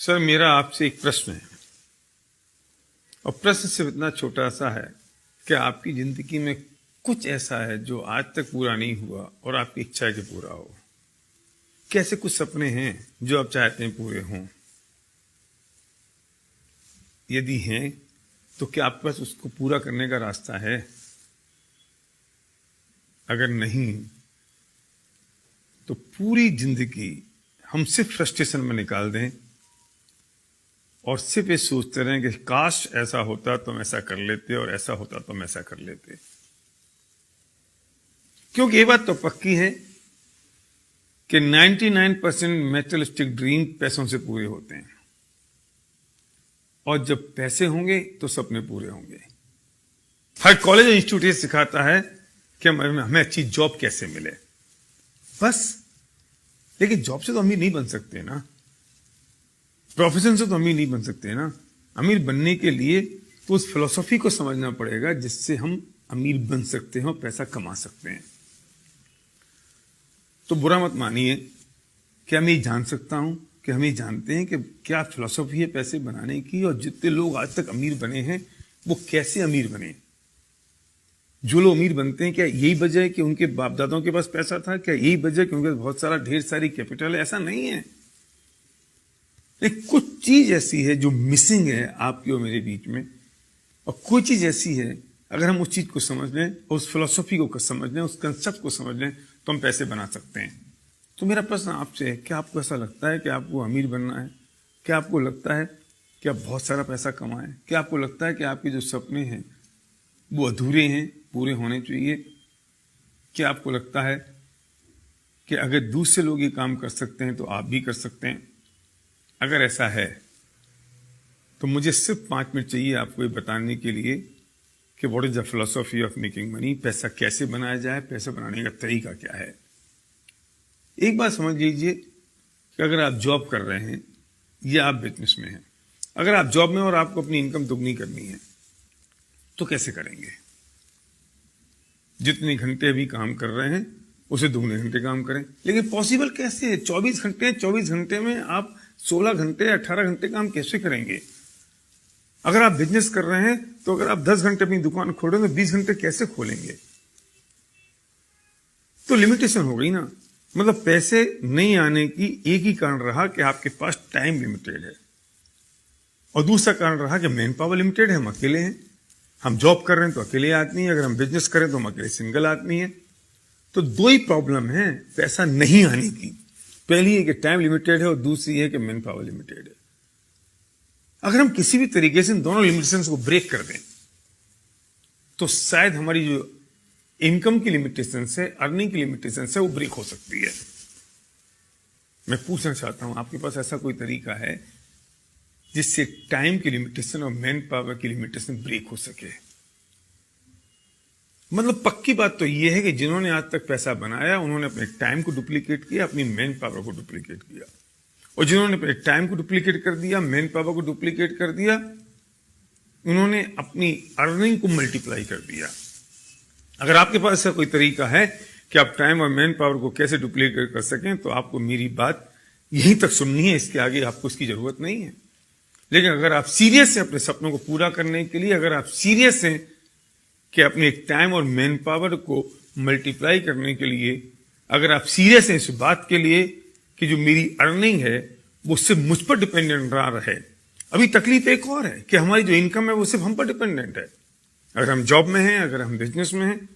Sir, मेरा आपसे एक प्रश्न है और प्रश्न सिर्फ इतना छोटा सा है कि आपकी जिंदगी में कुछ ऐसा है जो आज तक पूरा नहीं हुआ और आपकी इच्छा है कि पूरा हो। कैसे कुछ सपने हैं जो आप चाहते हैं पूरे हों? यदि हैं तो क्या आपके पास उसको पूरा करने का रास्ता है? अगर नहीं तो पूरी जिंदगी हम सिर्फ फ्रस्ट्रेशन में निकाल दें और सिर्फ ये सोचते रहें कि काश ऐसा होता तो हम ऐसा कर लेते और ऐसा होता तो हम ऐसा कर लेते। क्योंकि ये बात तो पक्की है कि 99% मैटेरियलिस्टिक ड्रीम पैसों से पूरे होते हैं और जब पैसे होंगे तो सपने पूरे होंगे। हर कॉलेज और इंस्टीट्यूट ये सिखाता है कि हमें अच्छी जॉब कैसे मिले, बस। लेकिन जॉब से तो अमीर नहीं बन सकते ना, प्रोफेशन से तो अमीर नहीं बन सकते ना। अमीर बनने के लिए तो उस फिलॉसफी को समझना पड़ेगा जिससे हम अमीर बन सकते हैं और पैसा कमा सकते हैं। तो बुरा मत मानिए कि मैं ये जान सकता हूं कि हम ये जानते हैं कि क्या फिलॉसफी है पैसे बनाने की, और जितने लोग आज तक अमीर बने हैं वो कैसे अमीर बने। जो लोग अमीर बनते हैं क्या यही वजह है कि उनके बाप दादाओं के पास पैसा था? क्या यही वजह है कि उनके पास बहुत सारा ढेर सारी कैपिटल है? ऐसा नहीं है। लेकिन कुछ चीज ऐसी है जो मिसिंग है आपकी और मेरे बीच में, और कोई चीज ऐसी है अगर हम उस चीज को समझ लें, उस फिलॉसफी को समझ लें, उस कंसेप्ट को समझ लें तो हम पैसे बना सकते हैं। तो मेरा प्रश्न आपसे है, क्या आपको ऐसा लगता है कि आपको अमीर बनना है? क्या आपको लगता है कि आप बहुत सारा पैसा कमाएं? क्या आपको लगता है कि आपके जो सपने हैं वो अधूरे हैं, पूरे होने चाहिए? क्या आपको लगता है कि अगर दूसरे लोग ये काम कर सकते हैं तो आप भी कर सकते हैं? अगर ऐसा है तो मुझे सिर्फ 5 मिनट चाहिए आपको ये बताने के लिए कि what is the philosophy of making money. पैसा कैसे बनाया जाए, पैसा बनाने का तरीका क्या है। एक बात समझ लीजिए कि अगर आप जॉब कर रहे हैं या आप बिजनेस में हैं, अगर आप जॉब में और आपको अपनी इनकम दुगनी करनी है तो कैसे करेंगे? जितने घंटे अभी काम कर रहे हैं उसे दुगने घंटे काम करें। लेकिन पॉसिबल कैसे है? 24 घंटे हैं, 24 घंटे में आप 16 घंटे 18 घंटे काम कैसे करेंगे? अगर आप बिजनेस कर रहे हैं तो अगर आप 10 घंटे अपनी दुकान खोल रहे हैं तो 20 घंटे कैसे खोलेंगे? तो लिमिटेशन हो गई ना। मतलब पैसे नहीं आने की एक ही कारण रहा कि आपके पास टाइम लिमिटेड है, और दूसरा कारण रहा कि मैन पावर लिमिटेड है, हम अकेले हैं। हम जॉब कर रहे हैं तो अकेले आदमी है, अगर हम बिजनेस करें तो हम अकेले सिंगल आदमी है। तो दो ही प्रॉब्लम है पैसा नहीं आने की। पहली है कि टाइम लिमिटेड है और दूसरी है कि मैन पावर लिमिटेड है। अगर हम किसी भी तरीके से इन दोनों लिमिटेशंस को ब्रेक कर दें तो शायद हमारी जो इनकम की लिमिटेशन है, अर्निंग की लिमिटेशन है, वो ब्रेक हो सकती है। मैं पूछना चाहता हूं, आपके पास ऐसा कोई तरीका है जिससे टाइम की लिमिटेशन और मैन पावर की लिमिटेशन ब्रेक हो सके? मतलब पक्की बात तो यह है कि जिन्होंने आज तक पैसा बनाया उन्होंने अपने टाइम को डुप्लीकेट किया, अपनी मैन पावर को डुप्लीकेट किया, और जिन्होंने अपने टाइम को डुप्लीकेट कर दिया, मैन पावर को डुप्लीकेट कर दिया, उन्होंने अपनी अर्निंग को मल्टीप्लाई कर दिया। अगर आपके पास ऐसा कोई तरीका है कि आप टाइम और मैन पावर को कैसे डुप्लीकेट कर सकें तो आपको मेरी बात यहीं तक सुननी है, इसके आगे आपको इसकी जरूरत नहीं है। लेकिन अगर आप सीरियस हैं अपने सपनों को पूरा करने के लिए, अगर आप सीरियस हैं कि अपने टाइम और मैन पावर को मल्टीप्लाई करने के लिए, अगर आप सीरियस हैं इस बात के लिए कि जो मेरी अर्निंग है वो सिर्फ मुझ पर डिपेंडेंट ना रहे। अभी तकलीफ एक और है कि हमारी जो इनकम है वो सिर्फ हम पर डिपेंडेंट है। अगर हम जॉब में हैं, अगर हम बिजनेस में हैं,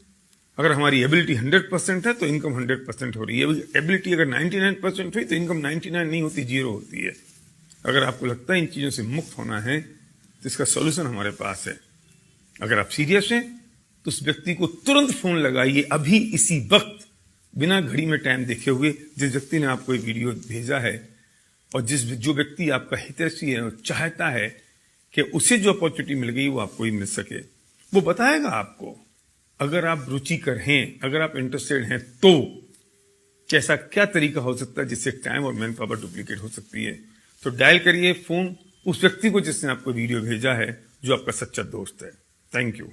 अगर हमारी एबिलिटी 100% है तो इनकम 100% हो रही है। एबिलिटी अगर 99% हुई तो इनकम 99 नहीं होती, 0 होती है। अगर आपको लगता है इन चीजों से मुक्त होना है तो इसका सॉल्यूशन हमारे पास है। अगर आप सीरियस हैं तो उस व्यक्ति को तुरंत फोन लगाइए, अभी इसी वक्त, बिना घड़ी में टाइम देखे हुए, जिस व्यक्ति ने आपको ये वीडियो भेजा है, और जो व्यक्ति आपका हितैषी है और चाहता है कि उसे जो अपॉर्चुनिटी मिल गई वो आपको ही मिल सके, वो बताएगा आपको। अगर आप रुचिकर हैं, अगर आप इंटरेस्टेड हैं तो कैसा क्या तरीका हो सकता है जिससे टाइम और मैन पावर डुप्लीकेट हो सकती है। तो डायल करिए फोन उस व्यक्ति को जिसने आपको वीडियो भेजा है, जो आपका सच्चा दोस्त है। Thank you.